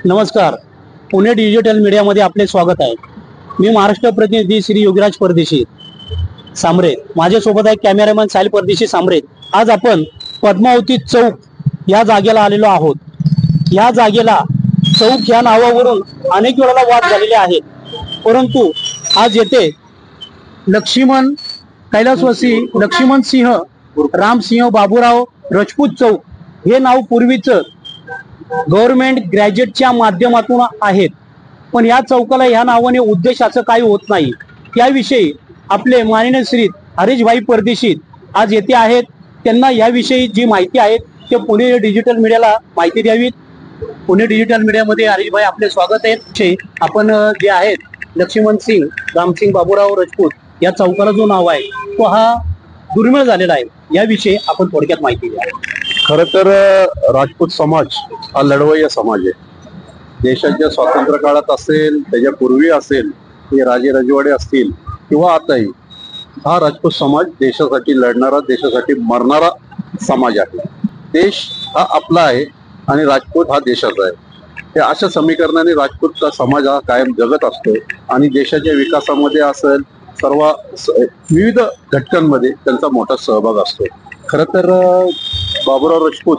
नमस्कार. पुणे डिजिटल मीडियामध्ये आपले स्वागत आहे. मी महाराष्ट्र प्रतिनिधी श्री योगीराज परदेशी सांबरे. माझ्यासोबत आहे कॅमेरामॅन साहिल परदेशी सांबरे. आज आपण पद्मावती चौक या जागेला आलेलो आहोत. या जागेला चौक या नावावरून अनेक वेळेला वाद झालेले आहेत, परंतु आज येथे लक्ष्मण कैलासवासी लक्ष्मण सिंह रामसिंह बाबूराव राजपूत चौक हे नाव पूर्वीच गव्हर्नमेंट ग्रॅज्युएटच्या माध्यमातून आहेत, पण या चौकाला ह्या नावाने उद्देशाचं काही होत नाही. त्याविषयी आपले माननीय श्री हरीशभाई परदेशी आज येथे आहेत. त्यांना याविषयी जी माहिती आहे ते पुणे डिजिटल मीडियाला माहिती द्यावीत. पुणे डिजिटल मीडियामध्ये हरीशभाई आपले स्वागत आहे. आपण जे आहेत लक्ष्मण सिंग रामसिंग बाबूराव राजपूत या चौकाला जो नाव आहे तो हा दुर्मिळ झालेला आहे. याविषयी आपण थोडक्यात माहिती द्या. खर तर राजपूत समाज हा लढवय्या समाज आहे. देशाच्या स्वातंत्र्य काळात असेल, त्याच्यापूर्वी असेल, हे राजे रजवाडे असतील किंवा आताही, हा राजपूत समाज देशासाठी लढणारा, देशासाठी मरणारा समाज आहे. देश हा आपला आहे आणि राजपूत हा देशाचा आहे. त्या अशा समीकरणाने राजपूत समाज हा कायम जगत असतो आणि देशाच्या विकासामध्ये असेल, सर्व विविध घटकांमध्ये त्यांचा मोठा सहभाग असतो. खर तर बाबूराव राजपूत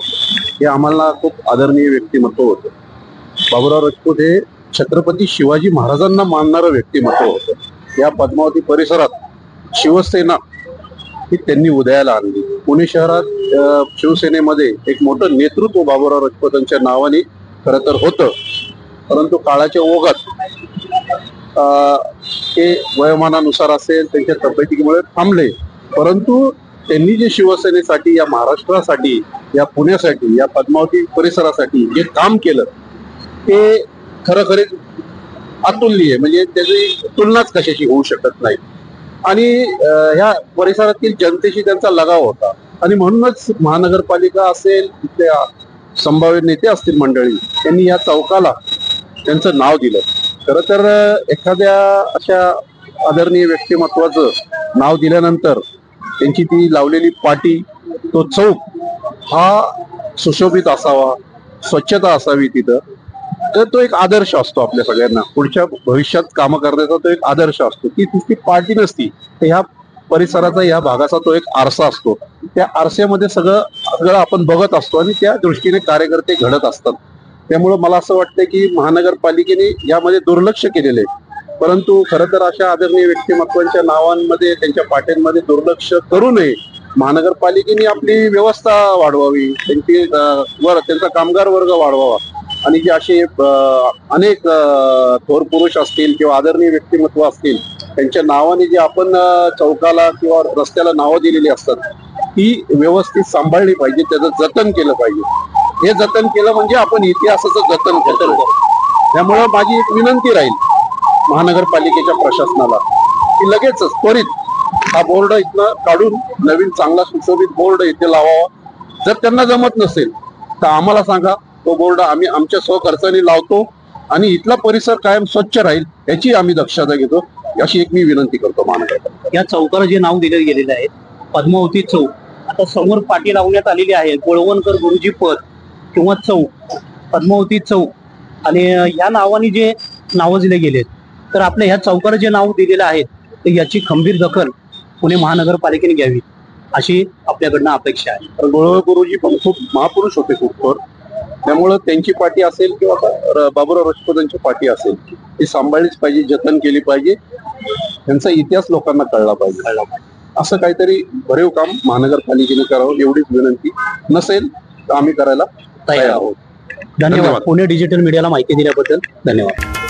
हे आम्हाला खूप आदरणीय व्यक्तिमत्व होतं. बाबूराव राजपूत हे छत्रपती शिवाजी महाराजांना मानणारं व्यक्तिमत्व होतं. या पद्मावती परिसरात शिवसेना ही त्यांनी उदयाला आणली. पुणे शहरात शिवसेनेमध्ये एक मोठं नेतृत्व बाबूराव राजपूतांच्या नावाने खरं तर होतं, परंतु काळाच्या ओघात ते वयोमानानुसार असेल, त्यांच्या तब्येतीमुळे थांबले. परंतु त्यांनी जे शिवसेनेसाठी, या महाराष्ट्रासाठी, या पुण्यासाठी, या पद्मावती परिसरासाठी जे काम केलं ते खरोखरीच अतुलनीय, म्हणजे त्याची तुलनाच कशाची होऊ शकत नाही. आणि ह्या परिसरातील जनतेशी त्यांचा लगाव होता आणि म्हणूनच महानगरपालिका असेल, तिथल्या संभाव्य नेते असतील मंडळी, त्यांनी या चौकाला त्यांचं नाव दिलं. खरं तर एखाद्या अशा आदरणीय व्यक्तिमत्वाचं नाव दिल्यानंतर त्यांची ती लावलेली पाटी, तो चौक हा सुशोभित असावा, स्वच्छता असावी तिथं, तर तो एक आदर्श असतो आपल्या सगळ्यांना. पुढच्या भविष्यात कामं करण्याचा तो एक आदर्श असतो. ती पार्टी नसती तर ह्या परिसराचा, ह्या भागाचा तो एक आरसा असतो. त्या आरशामध्ये सगळं आपण बघत असतो आणि त्या दृष्टीने कार्यकर्ते घडत असतात. त्यामुळं मला असं वाटतं की महानगरपालिकेने यामध्ये दुर्लक्ष केलेले आहे. परंतु खरं तर अशा आदरणीय व्यक्तिमत्वांच्या नावांमध्ये, त्यांच्या पाट्यांमध्ये दुर्लक्ष करू नये. महानगरपालिकेने आपली व्यवस्था वाढवावी, त्यांचा कामगार वर्ग वाढवावा आणि जे असे अनेक थोर पुरुष असतील किंवा आदरणीय व्यक्तिमत्व असतील, त्यांच्या नावाने जे आपण चौकाला किंवा रस्त्याला नावं दिलेली असतात, ती व्यवस्थित सांभाळली पाहिजे, त्याचं जतन केलं पाहिजे. हे जतन केलं म्हणजे आपण इतिहासाचं जतन करतो. त्यामुळं माझी एक विनंती राहील महानगरपालिकेच्या प्रशासनाला की लगेचच त्वरित हा बोर्ड इथनं काढून नवीन चांगला सुशोभित बोर्ड इथे लावावा. जर त्यांना जमत नसेल तर आम्हाला सांगा, तो बोर्ड आम्ही आमच्या स्वखर्चाने लावतो आणि इथला परिसर कायम स्वच्छ राहील याची आम्ही दक्षता घेतो, अशी एक मी विनंती करतो महानगरपालिका. या चौकाला जे नाव दिले गेलेले आहे पद्मावती चौक, आता समोर पाटी लावण्यात आलेली आहे गोळवणकर गुरुजी पद किंवा चौक, पद्मावती चौक, आणि या नावाने जे नावं दिले गेलेत, तर आपल्या ह्या चौकाला जे नाव दिलेलं आहे तर याची खंबीर दखल पुणे महानगरपालिकेने घ्यावी अशी आपल्याकडनं अपेक्षा आहे. गोळवणकर गुरुजी पण खूप महापुरुष होते, खूप थोर. त्यामुळं त्यांची पाठी असेल किंवा बाबूराव राजपूतांची पाठी असेल, ती सांभाळलीच पाहिजे, जतन केली पाहिजे. त्यांचा इतिहास लोकांना कळला पाहिजे. असं काहीतरी भरीव काम महानगरपालिकेने करावं एवढीच विनंती. नसेल तर आम्ही करायला तयार आहोत. धन्यवाद. पुणे डिजिटल मीडियाला माहिती दिल्याबद्दल धन्यवाद.